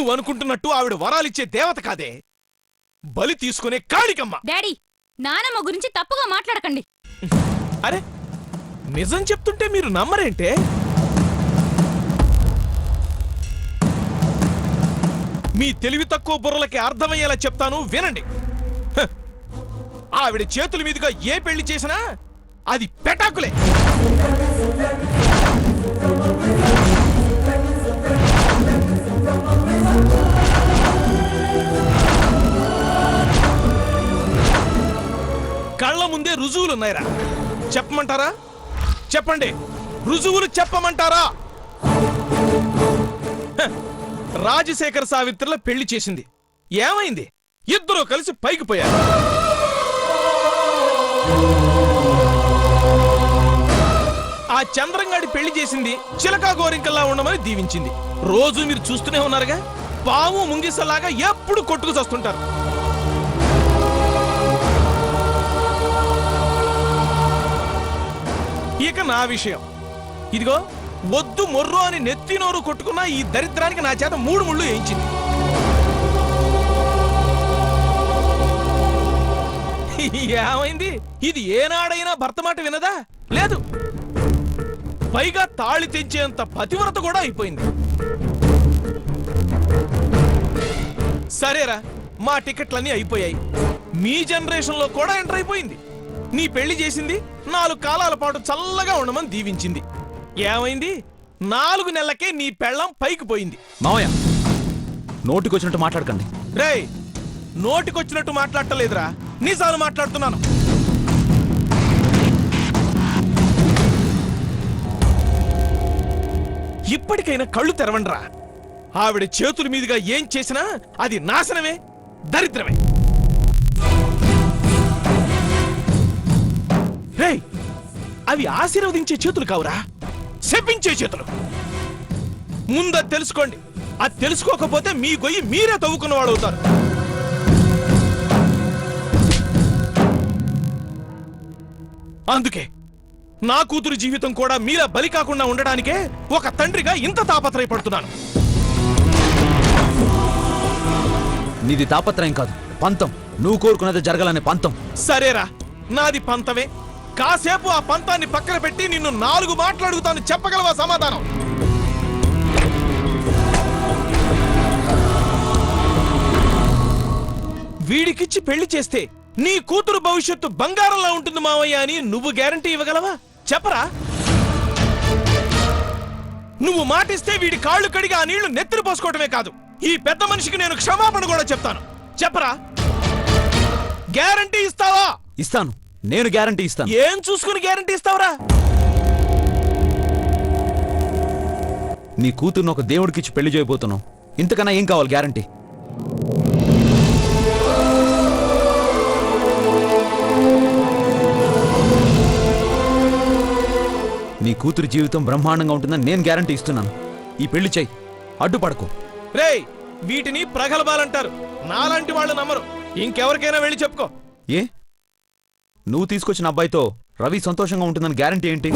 నువ్వు అనుకుంటున్నట్టు ఆవిడ వరాలిచ్చే దేవత కాదే, బలి తీసుకునే కాళికమ్మ. డాడీ, నానమ్మ గురించి తప్పుగా మాట్లాడకండి. అరే, నిజం చెప్తుంటే మీరు నమ్మరేంటే? మీ తెలివి తక్కువ బుర్రలకి అర్థమయ్యేలా చెప్తాను, వినండి. ఆవిడ చేతుల మీదుగా ఏ పెళ్లి చేసినా అది పెటాకులే. కళ్ళ ముందే రుజువులున్నాయిరా. చెప్పమంటారా? చెప్పండి, రుజువులు చెప్పమంటారా? రాజశేఖర సావిత్రుల పెళ్లి చేసింది, ఏమైంది? ఇద్దరూ కలిసి పైకి పోయారు. ఆ చంద్రంగాడి పెళ్లి చేసింది చిలకా గోరింకల్లా ఉండమని దీవించింది. రోజు మీరు చూస్తూనే ఉన్నారుగా, పాము ముంగిసలాగా ఎప్పుడు కొట్టుకు చస్తుంటారు. ఇక నా విషయం ఇదిగో, వద్దు మొర్రు అని నెత్తి నోరు కొట్టుకున్న ఈ దరిద్రానికి నా చేత 3 ముళ్ళు వేయించింది. ఏమైంది? ఇది ఏనాడైనా భర్త మాట వినదా? లేదు. పైగా తాళి తెంచేంత పతివ్రత కూడా అయిపోయింది. సరేరా, మా టికెట్లన్నీ అయిపోయాయి. మీ జనరేషన్ లో కూడా ఎంటర్ అయిపోయింది. నీ పెళ్లి చేసింది, 4 కాలాల పాటు చల్లగా ఉండమని దీవించింది. ఏమైంది? 4 నెలలకే నీ పెళ్ళం పైకి పోయింది. మావయ్య, నోటికొచ్చినట్టు మాట్లాడకండి. రేయ్, నోటికొచ్చినట్టు మాట్లాడటలేదురా, నిజాలు మాట్లాడుతున్నాను. ఇప్పటికైనా కళ్ళు తెరవండ్రా. ఆవిడ చేతుల మీదుగా ఏం చేసినా అది నాశనమే, దరిద్రమే. రేయ్, అవి ఆశీర్వదించే చేతులు కావురా, శపించే చేతులు. ముందు తెలుసుకోండి. అది తెలుసుకోకపోతే మీ గొయ్యి మీరే తవ్వుకున్నవాడు అవుతారు. అందుకే నా కూతురు జీవితం కూడా మీరా బలి కాకుండా ఉండడానికే ఒక తండ్రిగా ఇంత తాపత్రయపడుతున్నాను. నీది తాపత్రయం కాదు, పంతం. నువ్వు కోరుకున్నది జరగాలనే పంతం. సరేరా, నాది పంతమే. కాసేపు ఆ పంతాన్ని పక్కన పెట్టి నిన్ను 4 మాట్లాడుతాను, చెప్పగలవా సమాధానం? వీడికిచ్చి పెళ్లి చేస్తే నీ కూతురు భవిష్యత్తు బంగారంలా ఉంటుంది మావయ్య అని నువ్వు గ్యారంటీ ఇవ్వగలవా? చెప్పరా. నువ్వు మాటిస్తే వీడి కాళ్ళు కడిగి ఆ నీళ్లు నెత్తిన పోసుకోవటమే కాదు, ఈ పెద్ద మనిషికి నేను క్షమాపణ కూడా చెప్తాను. చెప్పరా, గ్యారంటీ ఇస్తావా? ఇస్తాను, నేను గ్యారంటీ ఇస్తాను. ఏం చూసుకుని గ్యారంటీ ఇస్తావురా? నీ కూతుర్ను ఒక దేవుడికిచ్చి పెళ్లి చేయబోతున్నావు, ఇంతకన్నా ఏం కావాలి గ్యారంటీ? నీ కూతురు జీవితం బ్రహ్మాండంగా ఉంటుందని నేను గ్యారంటీ ఇస్తున్నాను. ఈ పెళ్లి చెయ్యి, అడ్డుపడకు. రేయ్, వీటిని ప్రగల్భాలంటారు, నాలాంటి వాళ్ళు నమ్మరు. ఇంకెవరికైనా వెళ్ళి చెప్పుకో. ఏ, నువ్వు తీసుకొచ్చిన అబ్బాయితో రవి సంతోషంగా ఉంటుందని గ్యారంటీ ఏంటి?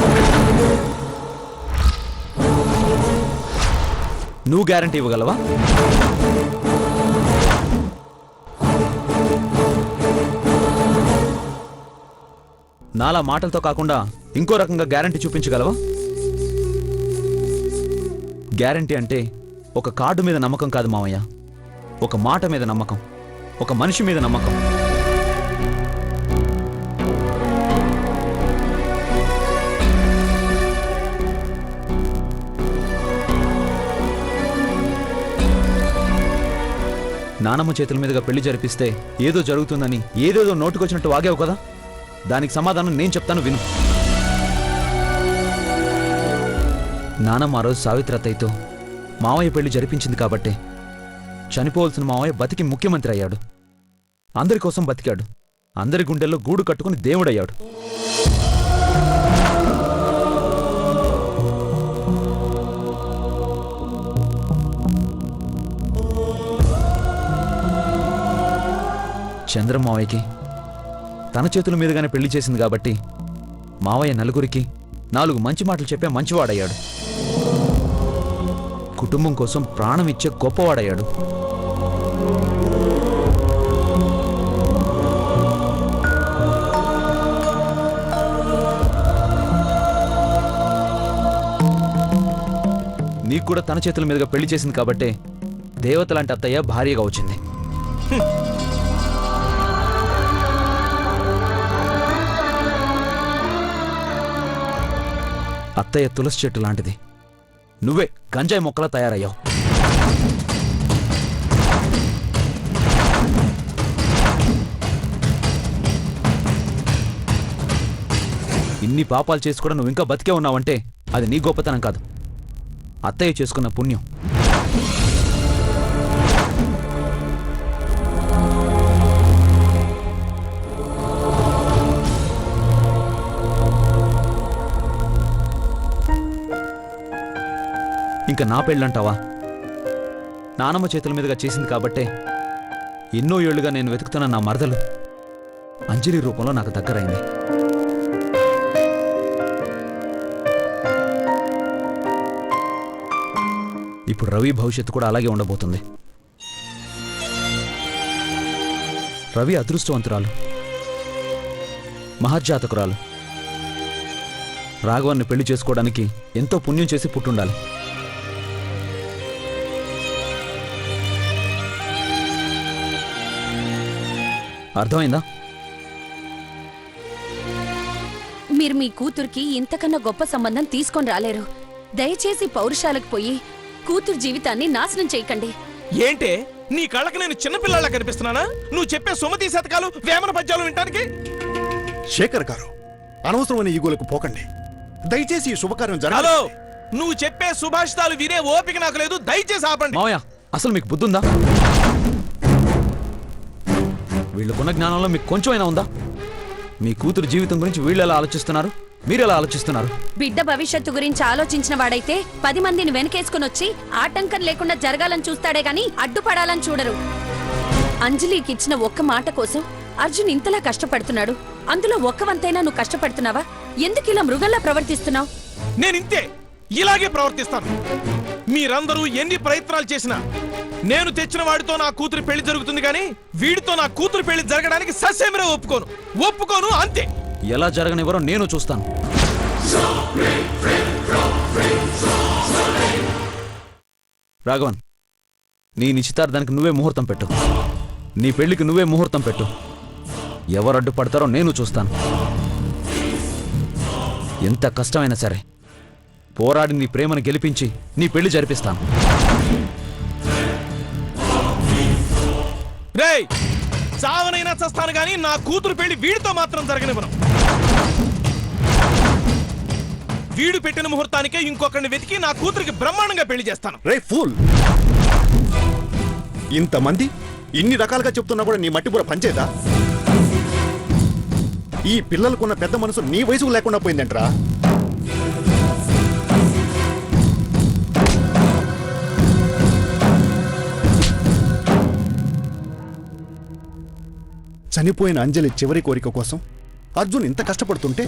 నువ్వు గ్యారంటీ ఇవ్వగలవా? నాలా మాటలతో కాకుండా ఇంకో రకంగా గ్యారంటీ చూపించగలవా? గ్యారంటీ అంటే ఒక కార్డు మీద నమ్మకం కాదు మావయ్య, ఒక మాట మీద నమ్మకం, ఒక మనిషి మీద నమ్మకం. నానమ్మ చేతుల మీదుగా పెళ్లి జరిపిస్తే ఏదో జరుగుతుందని ఏదేదో నోటుకొచ్చినట్టు వాగావు కదా, దానికి సమాధానం నేను చెప్తాను, విను. నానమ్మ ఆ రోజు సావిత్రత్తయ్యతో మావయ్య పెళ్లి జరిపించింది కాబట్టే చనిపోవలసిన మావయ్య బతికి ముఖ్యమంత్రి అయ్యాడు. అందరి కోసం బతికాడు, అందరి గుండెల్లో గూడు కట్టుకుని దేవుడయ్యాడు. చంద్రమావయ్యకి తన చేతుల మీదుగానే పెళ్లి చేసింది కాబట్టి మావయ్య నలుగురికి 4 మంచి మాటలు చెప్పే మంచివాడయ్యాడు. కుటుంబం కోసం ప్రాణం ఇచ్చే గొప్పవాడయ్యాడు. నీకు కూడా తన చేతుల మీదుగా పెళ్లి చేసింది కాబట్టే దేవత లాంటి అత్తయ్య భార్యగా వచ్చింది. అత్తయ్య తులసి చెట్టు లాంటిది. నువ్వే గంజాయి మొక్కలా తయారయ్యావు. ఇన్ని పాపాలు చేసి కూడా నువ్వు ఇంకా బతికే ఉన్నావంటే అది నీ గొప్పతనం కాదు, అత్తయ్య చేసుకున్న పుణ్యం. ఇంకా నా పెళ్ళంటావా? నానమ్మ చేతుల మీదుగా చేసింది కాబట్టే ఎన్నో ఏళ్లుగా నేను వెతుకుతున్న నా మరదలు అంజలి రూపంలో నాకు దగ్గరైంది. ఇప్పుడు రవి భవిష్యత్తు కూడా అలాగే ఉండబోతుంది. రవి అదృష్టవంతురాలు, మహర్జాతకురాలు. రాఘవాన్ని పెళ్లి చేసుకోవడానికి ఎంతో పుణ్యం చేసి పుట్టుండాలి. అర్థమైందా? మీరు మీ కూతురికి ఇంతకన్నా గొప్ప సంబంధం తీసుకొని రాలేరు. దయచేసి పౌరుషాలకు పోయి కూతురు జీవితాన్ని నాశనం చేయకండి. ఏంటే నీ కళ్ళకి నేను చిన్నపిల్లలా కనిపిస్తున్నానా? నువ్వు చెప్పే సుమతి శతకాలు వేమన పద్యాలు వినటానికి? శేఖర్ గారు, అనవసరమైన ఈగోలకు పోకండి. దయచేసి ఈ శుభకార్యం హలో, జరగాలి. నువ్వు చెప్పే సుభాషితాలు వినే ఓపిక నాకు లేదు. దయచేసి ఆపండి. మావయ్య, అసలు మీకు బుద్ధుందా? వీళ్ళకున్న జ్ఞానంలో మీకు కొంచెమైనా ఉందా? మీ కూతురు జీవితం గురించి వీళ్ళు ఎలా ఆలోచిస్తున్నారు, మీరు ఎలా ఆలోచిస్తున్నారు? బిడ్డ భవిష్యత్తు గురించి ఆలోచించిన వాడైతే 10 మందిని వెనకేసుకుని వచ్చి ఆటంకం లేకుండా జరగాలని చూస్తాడే గాని అడ్డుపడాలని చూడరు. అంజలికి ఇచ్చిన ఒక్క మాట కోసం అర్జున్ ఇంతలా కష్టపడుతున్నాడు. అందులో ఒక్క వంతైనా నువ్వు కష్టపడుతున్నావా? ఎందుకు ఇలా మృగంలా ప్రవర్తిస్తున్నావు? నేను ఇంతే, ఇలాగే ప్రవర్తిస్తాను. మీరందరూ ఎన్ని ప్రయత్నాలు చేసినా నేను తెచ్చిన వాడితో నా కూతురు పెళ్లి జరుగుతుంది కానీ వీడితో నా కూతురు పెళ్లి జరగడానికి ససేమిరా ఒప్పుకోను అంతే. ఎలా జరగనివ్వరో నేను చూస్తాను. రాఘవన్, నీ నిశ్చితార్థానికి నువ్వే ముహూర్తం పెట్టు. నీ పెళ్లికి నువ్వే ముహూర్తం పెట్టు. ఎవరు అడ్డుపడతారో నేను చూస్తాను. ఎంత కష్టమైనా సరే పోరాడి నీ ప్రేమను గెలిపించి నీ పెళ్లి జరిపిస్తాను. రేయ్, చావనైనా చస్తాను గాని నా కూతురు పెళ్లి వీడితో మాత్రం జరగనివ్వను. వీడు పెట్టిన ముహూర్తానికే ఇంకొకరిని వెతికి నా కూతురికి బ్రహ్మాండంగా పెళ్లి చేస్తాను. రే ఫూల్, ఇంతమంది ఇన్ని రకాలుగా చెప్తున్నా కూడా నీ మట్టిబుర పంచేదా? ఈ పిల్లలకున్న పెద్ద మనసు నీ వయసుకు లేకుండా పోయిందంట్రా. చనిపోయిన అంజలి చివరి కోరిక కోసం అర్జున్ ఇంత కష్టపడుతుంటే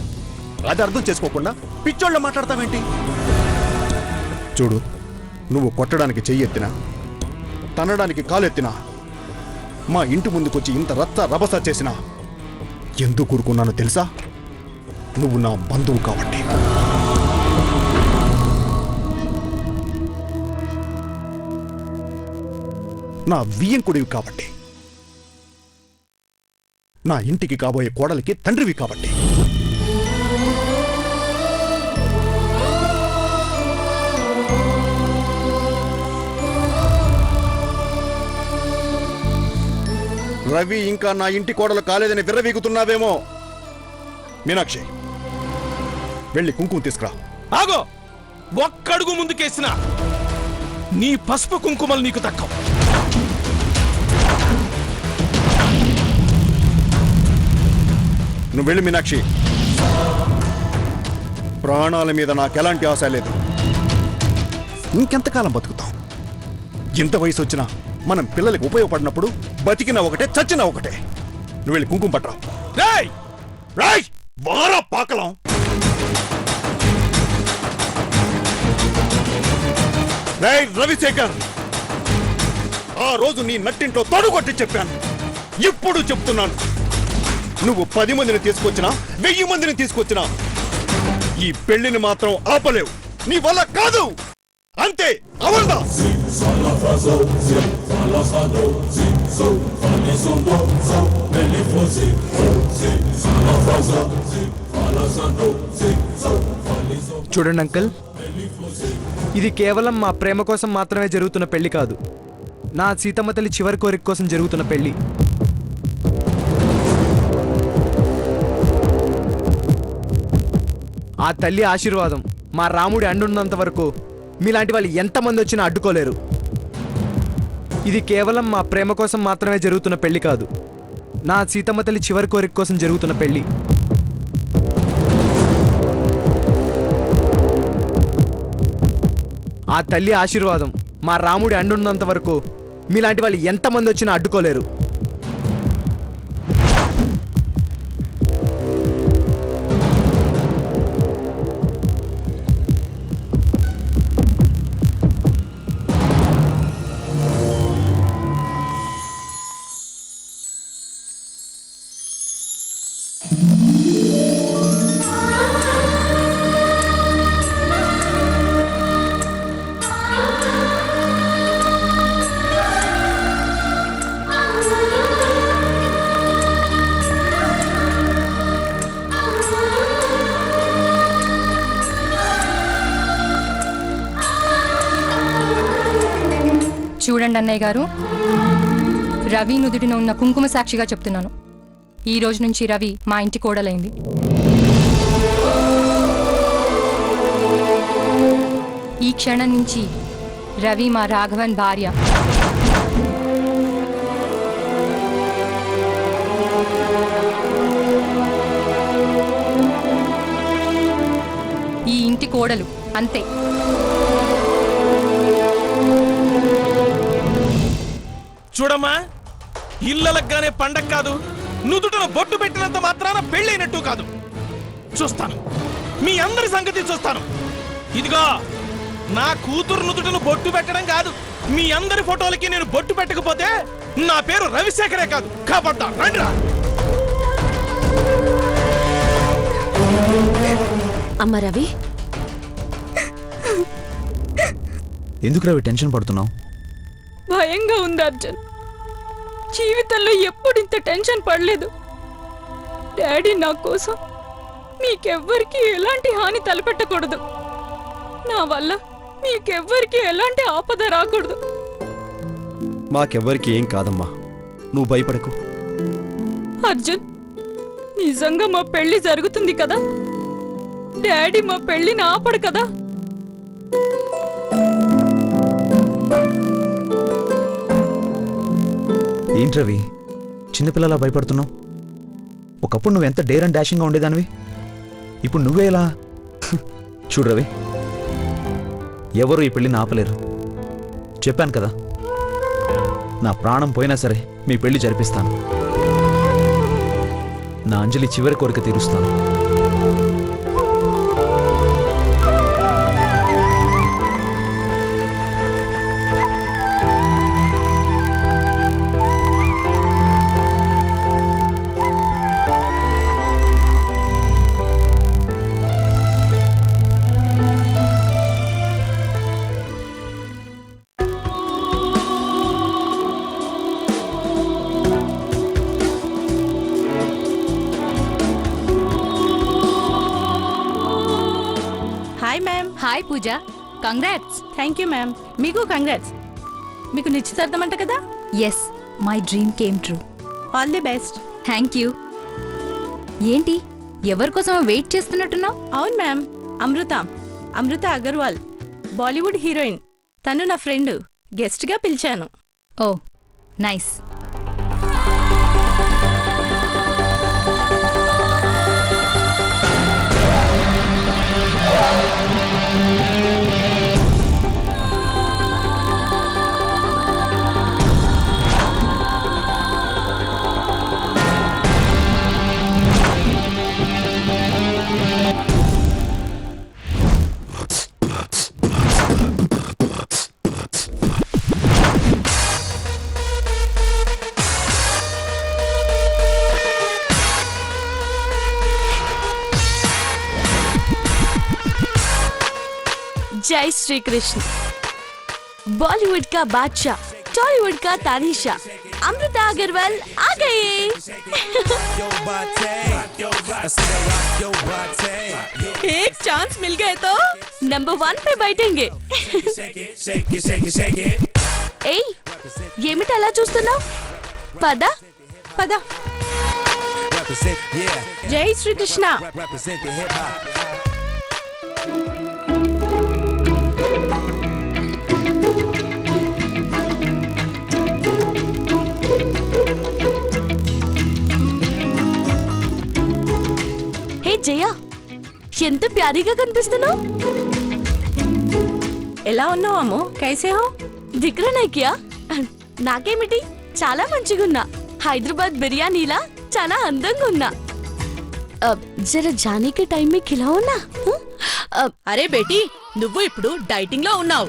అది అర్థం చేసుకోకుండా పిచ్చోళ్ళ మాట్లాడతావేంటి? చూడు, నువ్వు కొట్టడానికి చెయ్యెత్తినా, తనడానికి కాలెత్తినా, మా ఇంటి ముందుకొచ్చి ఇంత రచ్చ రభస చేసినా ఎందుకు కూరుకున్నానో తెలుసా? నువ్వు నా బంధువు కాబట్టి. నా వియ్యంకుడివి కాబట్టి. నా ఇంటికి కాబోయే కోడలికి తండ్రివి కాబట్టి. రవి ఇంకా నా ఇంటి కోడలు కాలేదని విర్రవీగుతున్నావేమో. మీనాక్షి, వెళ్ళి కుంకుమ తీసుకురా. ఆగో, ఒక్కడుగు ముందుకేసినా నీ పసుపు కుంకుమలు నీకు దక్కవు. నువ్వు వెళ్ళి మీనాక్షి. ప్రాణాల మీద నాకెలాంటి ఆశ లేదు. ఇంకెంతకాలం బతుకుతాం? ఇంత వయసు వచ్చినా మనం పిల్లలకి ఉపయోగపడినప్పుడు బతికినా ఒకటే, చచ్చినా ఒకటే. నువ్వు వెళ్ళి కుంకుమ పట్టరా. రేయ్, రాయ్ వారా పాకలం. రేయ్ రవిశేఖర్, ఆ రోజు నీ నట్టింట్లో తొడగొట్టి చెప్పాను, ఇప్పుడు చెప్తున్నాను. నువ్వు 10 మందిని తీసుకొచ్చినా 1000 మందిని తీసుకొచ్చినా ఈ పెళ్లిని మాత్రం ఆపలేవు. నీ వల్ల కాదు, అంతే. అవల్దా చూడండి అంకుల్, ఇది కేవలం మా ప్రేమ కోసం మాత్రమే జరుగుతున్న పెళ్లి కాదు. నా సీతమ్మ తల్లి చివరి కోరిక కోసం జరుగుతున్న పెళ్లి. ఆ తల్లి ఆశీర్వాదం మా రాముడి అండున్నంత వరకు మీలాంటి వాళ్ళు ఎంతమంది వచ్చినా అడ్డుకోలేరు. ఇది కేవలం మా ప్రేమ కోసం మాత్రమే జరుగుతున్న పెళ్లి కాదు. నా సీతమ్మ తల్లి చివరి కోరిక కోసం జరుగుతున్న పెళ్లి. ఆ తల్లి ఆశీర్వాదం మా రాముడి అండున్నంత వరకు మీలాంటి వాళ్ళు ఎంతమంది వచ్చినా అడ్డుకోలేరు. చూడండి అన్నయ్య గారు, రవి నుదుటిన ఉన్న కుంకుమ సాక్షిగా చెప్తున్నాను, ఈ రోజు నుంచి రవి మా ఇంటి కోడలైంది. ఈ క్షణం నుంచి రవి మా రాఘవన్ భార్య. ఈ ఇంటి కోడలు, అంతే. చూడమ్మా, ఇళ్ళలగ్గానే పండగ కాదు, నుదుటను బొట్టు పెట్టినంత మాత్రాన పెళ్ళైనట్టు కాదు. చూస్తాను, మీ అందరి సంగతి చూస్తాను. ఇదిగో, నా కూతురు నుదుటను బొట్టు పెట్టడం కాదు, మీ అందరి ఫోటోలకి నేను బొట్టు పెట్టకపోతే నా పేరు రవిశేఖరే కాదు. కాబట్టా రండిరా. అమ్మ రవి, ఎందుకు రవి టెన్షన్ పడుతున్నావు? భయంగా ఉంది అర్జున్. జీవితంలో ఎప్పుడు ఇంత టెన్షన్ పడలేదు. డాడీ నా కోసం మీకెవ్వరికి ఎలాంటి హాని తలపెట్టకూడదు. నా వల్ల మీకెవ్వరికి ఎలాంటి ఆపద రాకూడదు. మాకెవ్వరికి ఏం కాదమ్మా, నువ్వు భయపడకు. అర్జున్, నిజంగా మా పెళ్లి జరుగుతుంది కదా? డాడీ మా పెళ్లిని ఆపడు కదా? ఏంటి రవి, చిన్నపిల్లలా భయపడుతున్నావు? ఒకప్పుడు నువ్వు ఎంత డేర్ అండ్ డాషింగ్గా ఉండేదానివి, ఇప్పుడు నువ్వే ఎలా? చూడు రవి, ఎవరు ఈ పెళ్లిని ఆపలేరు. చెప్పాను కదా, నా ప్రాణం పోయినా సరే మీ పెళ్లి జరిపిస్తాను. నా అంజలి చివరి కోరిక తీరుస్తాను. Hi ma'am. Hi Pooja, congrats. Thank you ma'am. మీకు కంగ్రాట్స్. మీకు నిశ్చితార్థం అంట కదా? Yes, my dream came true. All the best. Thank you. ఏంటి, ఎవరి కోసం వెయిట్ చేస్తున్నట్టున్నావు? అవును ma'am, Amrita Agarwal, Bollywood heroine. తను నా ఫ్రెండ్, గెస్ట్గా పిలిచాను. Oh nice. जय श्री कृष्ण। बॉलीवुड का बादशाह, टॉलीवुड का तानीशाह, अमृता अग्रवाल आ गए। एक चांस मिल गए तो नंबर 1 पे बैठेंगे। ए, ఏమిటి అలా చూస్తున్నావు? పద పద. జై శ్రీకృష్ణ. హే జయ, ఎంత ప్యారీగా కనిపిస్తున్నావు. ఎలా ఉన్నావు అమ్ము? కైసే హో? దిక్రా నాకియా? నాకేమిటి, చాలా మంచిగున్నా. హైదరాబాద్ బిర్యానీలా చాలా అందంగా ఉన్నా. జరా జానే కే టైం మే ఖిలాओ నా. అరే బేటీ, నువ్వు ఇప్పుడు డైటింగ్ లో ఉన్నావు.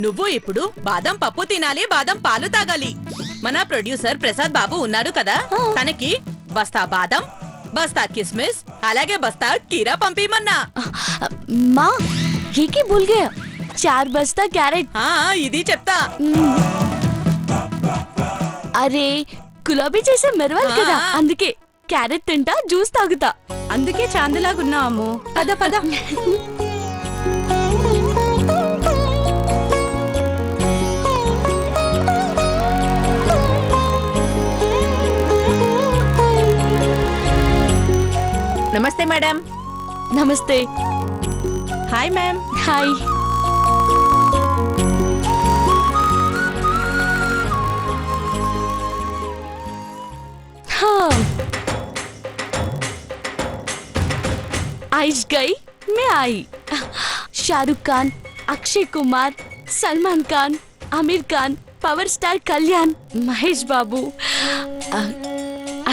నువ్వు ఇప్పుడు బాదం పప్పు తినాలి, బాదం పాలు తాగాలి. మన ప్రొడ్యూసర్ ప్రసాద్ బాబు ఉన్నారు కదా, తనకి బస్తా బాదం, బస్తా కిస్మిస్, అలాగే బస్తా కీరా పంపిమన్నా. మా ఏకి భూల్ గయా, 4 బస్తా క్యారెట్. ఇది చెప్తా. అరే గులాబీ చేసే మెరవాలి కదా, అందుకే క్యారెట్ తింటా, జ్యూస్ తాగుతా. అందుకే చాందలాగున్నావు అమ్ము. పద పద. నమస్తే మేడం. నమస్తే. Hi ma'am. హాయ్. आइश गई मैं आई. शाहरुख खान, अक्षय कुमार, सलमान खान, आमिर खान, पवर स्टार कल्याण, మహేష్ బాబు,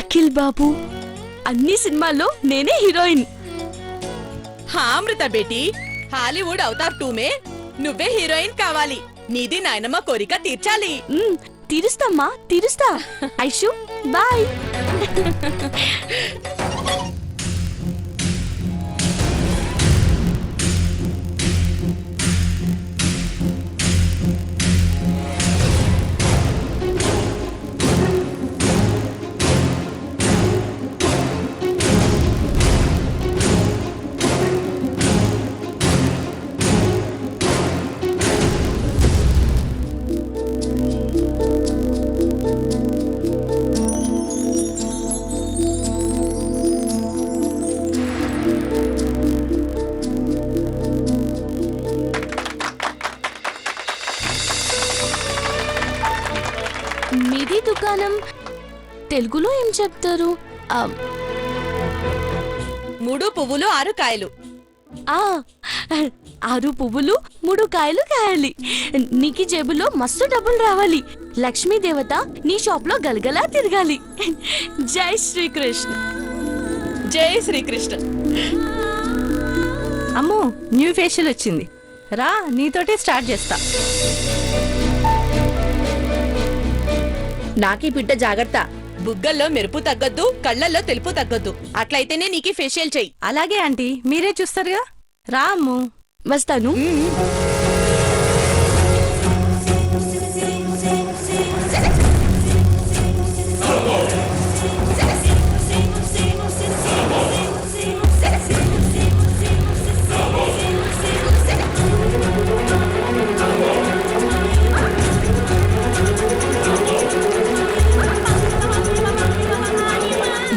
అఖిల్ బాబు, అన్ని సినిమాల్లో నేనే హీరోయిన్. అమృత బేటీ, హాలీవుడ్ అవతార్ 2 మే నువ్వే హీరోయిన్ కావాలి. నీది నాయనమ్మ కోరిక తీర్చాలి. తీరుస్తామ్మా, తీరుస్తా. ఐషు బాయ్. మీది దుకాణం, తెలుగులో ఏం చెప్తారు? 3 పువ్వులు 6 కాయలు. 6 పువ్వులు 3 కాయలు కాయాలి. నీకి జేబులో మస్తు డబ్బులు రావాలి. లక్ష్మీ దేవత నీ షాప్ లో గలగలా తిరగాలి. జై శ్రీకృష్ణ. జై శ్రీకృష్ణ. అమ్ము, న్యూ ఫేషియల్ వచ్చింది. రా, నీతోటే స్టార్ట్ చేస్తా. నాకీ బిడ్డ జాగ్రత్త. బుగ్గల్లో మెరుపు తగ్గద్దు, కళ్ళల్లో తెలుపు తగ్గద్దు. అట్లయితేనే నీకి ఫేషియల్ చెయ్యి. అలాగే ఆంటీ, మీరే చూస్తారుగా. రా అమ్ము. వస్తాను.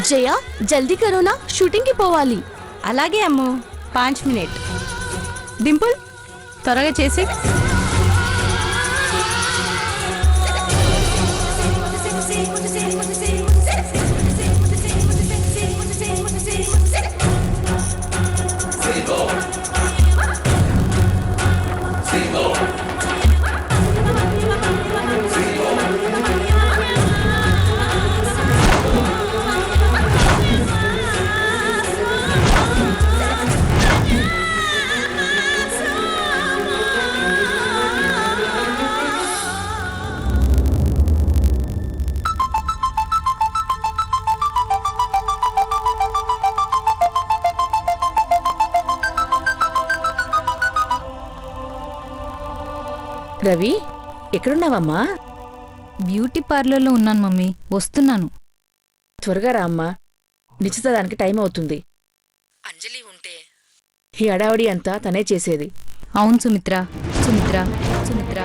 జయ, జల్దీ కరో నా, షూటింగ్ కి పోవాలి. అలాగే అమ్ము, 5 మినిట్. డింపుల్, త్వరగా చేసి. రవి ఎక్కడున్నావమ్మా? బ్యూటీ పార్లర్లో ఉన్నాను మమ్మీ, వస్తున్నాను. త్వరగా రా అమ్మా, నిశ్చితానికి టైం అవుతుంది. అంజలి ఉంటే ఈ అడావడి అంతా తనే చేసేది. అవును సుమిత్ర, సుమిత్ర, సుమిత్ర.